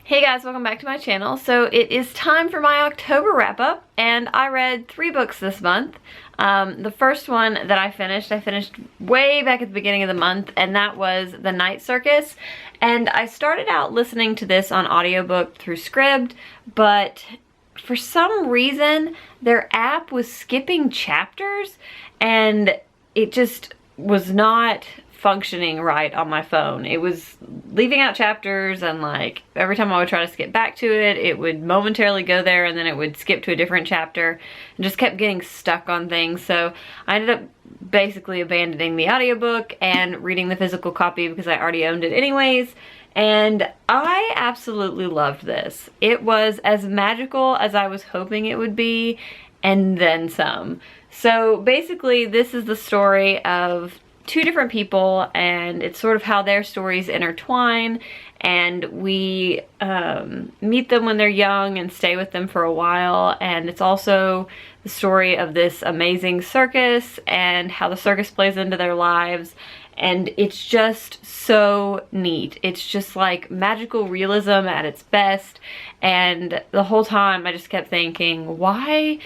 Hey guys, welcome back to my channel. So it is time for my October wrap up, and I read 3 books this month. The first one that I finished way back at the beginning of the month, and that was The Night Circus. And I started out listening to this on audiobook through Scribd, but for some reason their app was skipping chapters and it just was not functioning right on my phone. It was leaving out chapters, and like every time I would try to skip back to it, it would momentarily go there and then it would skip to a different chapter and just kept getting stuck on things. So I ended up basically abandoning the audiobook and reading the physical copy because I already owned it anyways. And I absolutely loved this. It was as magical as I was hoping it would be, and then some. So basically this is the story of 2 different people, and it's sort of how their stories intertwine, and we meet them when they're young and stay with them for a while. And it's also the story of this amazing circus and how the circus plays into their lives, and it's just so neat. It's just like magical realism at its best, and the whole time I just kept thinking, why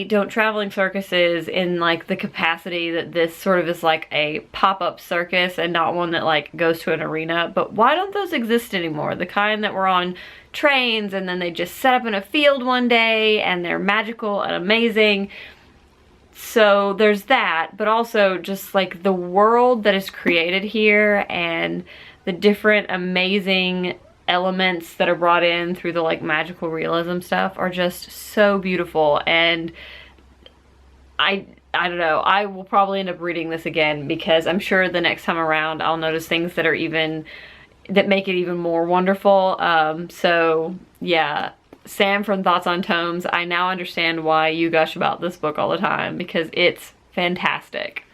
don't traveling circuses in like the capacity that this sort of is like a pop-up circus and not one that like goes to an arena, but why don't those exist anymore? The kind that were on trains and then they just set up in a field one day and they're magical and amazing. So there's that, but also just like the world that is created here and the different amazing elements that are brought in through the like magical realism stuff are just so beautiful. And I don't know, I will probably end up reading this again because I'm sure the next time around I'll notice things that make it even more wonderful. So yeah, Sam from Thoughts on Tomes, I now understand why you gush about this book all the time because it's fantastic.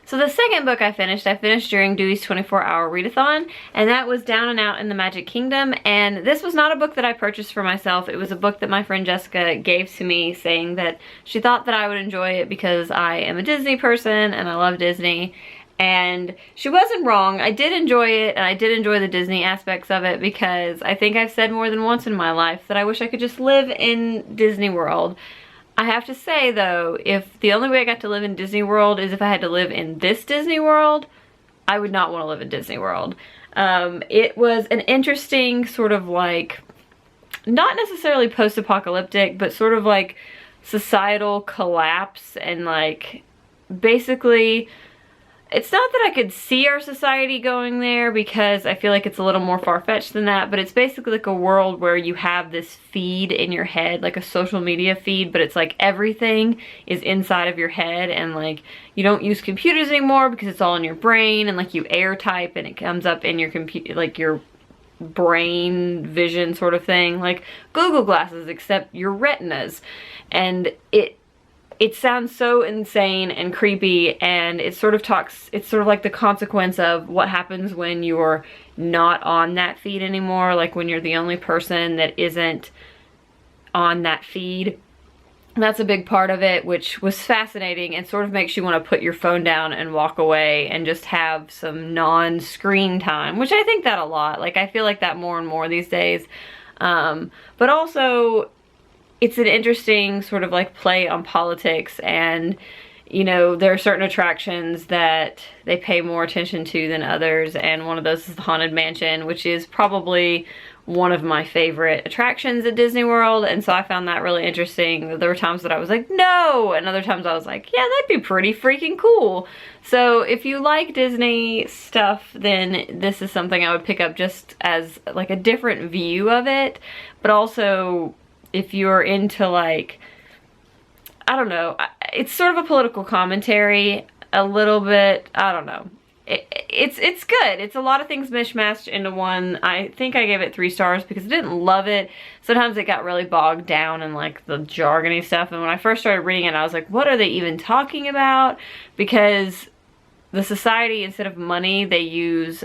So the second book I finished during Dewey's 24-hour readathon, and that was Down and Out in the Magic Kingdom. And this was not a book that I purchased for myself. It was a book that my friend Jessica gave to me, saying that she thought that I would enjoy it because I am a Disney person and I love Disney. And she wasn't wrong. I did enjoy it, and I did enjoy the Disney aspects of it because I think I've said more than once in my life that I wish I could just live in Disney World. I have to say though, if the only way I got to live in Disney World is if I had to live in this Disney World, I would not want to live in Disney World. It was an interesting sort of like, not necessarily post-apocalyptic, but sort of like societal collapse, and like basically it's not that I could see our society going there because I feel like it's a little more far-fetched than that, but it's basically like a world where you have this feed in your head, like a social media feed, but it's like everything is inside of your head, and like you don't use computers anymore because it's all in your brain, and like you air type and it comes up in your computer, like your brain vision sort of thing, like Google Glasses except your retinas. And it sounds so insane and creepy, and it's sort of like the consequence of what happens when you're not on that feed anymore, like when you're the only person that isn't on that feed. That's a big part of it, which was fascinating and sort of makes you want to put your phone down and walk away and just have some non-screen time, which I think that a lot. Like I feel like that more and more these days. But also it's an interesting sort of like play on politics, and you know, there are certain attractions that they pay more attention to than others, and one of those is the Haunted Mansion, which is probably one of my favorite attractions at Disney World. And so I found that really interesting. There were times that I was like, no, and other times I was like, yeah, that'd be pretty freaking cool. So if you like Disney stuff, then this is something I would pick up just as like a different view of it. But also, if you're into like, I don't know, it's sort of a political commentary a little bit, I don't know. It's good. It's a lot of things mishmashed into one. I think I gave it 3 stars because I didn't love it. Sometimes it got really bogged down in like the jargony stuff, and when I first started reading it I was like, what are they even talking about? Because the society, instead of money, they use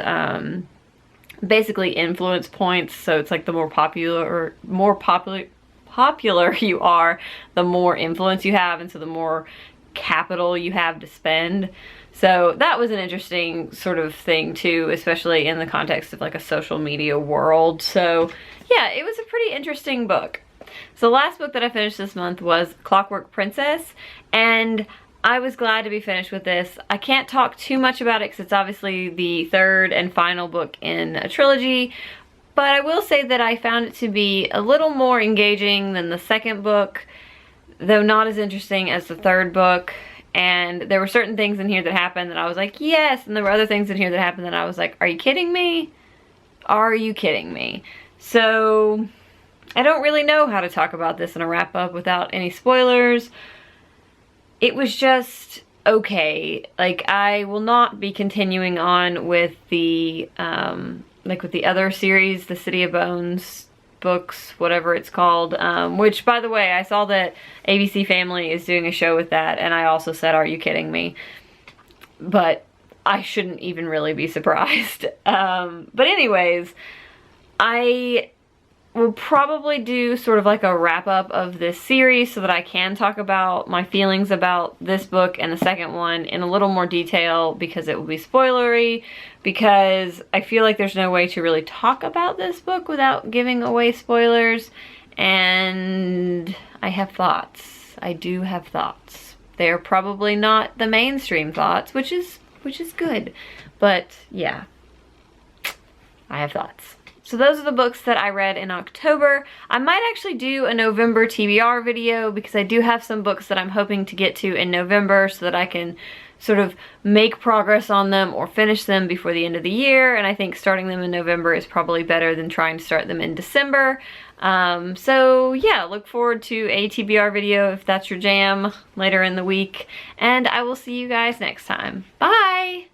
basically influence points. So it's like the more popular you are, the more influence you have, and so the more capital you have to spend. So that was an interesting sort of thing too, especially in the context of like a social media world. So yeah, it was a pretty interesting book. So the last book that I finished this month was Clockwork Princess, and I was glad to be finished with this. I can't talk too much about it because it's obviously the third and final book in a trilogy, but I will say that I found it to be a little more engaging than the second book, though not as interesting as the third book. And there were certain things in here that happened that I was like, yes, and there were other things in here that happened that I was like, are you kidding me? Are you kidding me? So I don't really know how to talk about this in a wrap-up without any spoilers. It was just okay. Like, I will not be continuing on with the with the other series, the City of Bones books, whatever it's called, which, by the way, I saw that ABC Family is doing a show with that, and I also said, are you kidding me? But I shouldn't even really be surprised. But anyways, I will probably do sort of like a wrap-up of this series so that I can talk about my feelings about this book and the second one in a little more detail, because it will be spoilery, because I feel like there's no way to really talk about this book without giving away spoilers, and I have thoughts. I do have thoughts. They're probably not the mainstream thoughts, which is good, but yeah, I have thoughts. So those are the books that I read in October. I might actually do a November TBR video because I do have some books that I'm hoping to get to in November so that I can sort of make progress on them or finish them before the end of the year. And I think starting them in November is probably better than trying to start them in December. So yeah, look forward to a TBR video if that's your jam later in the week. And I will see you guys next time. Bye!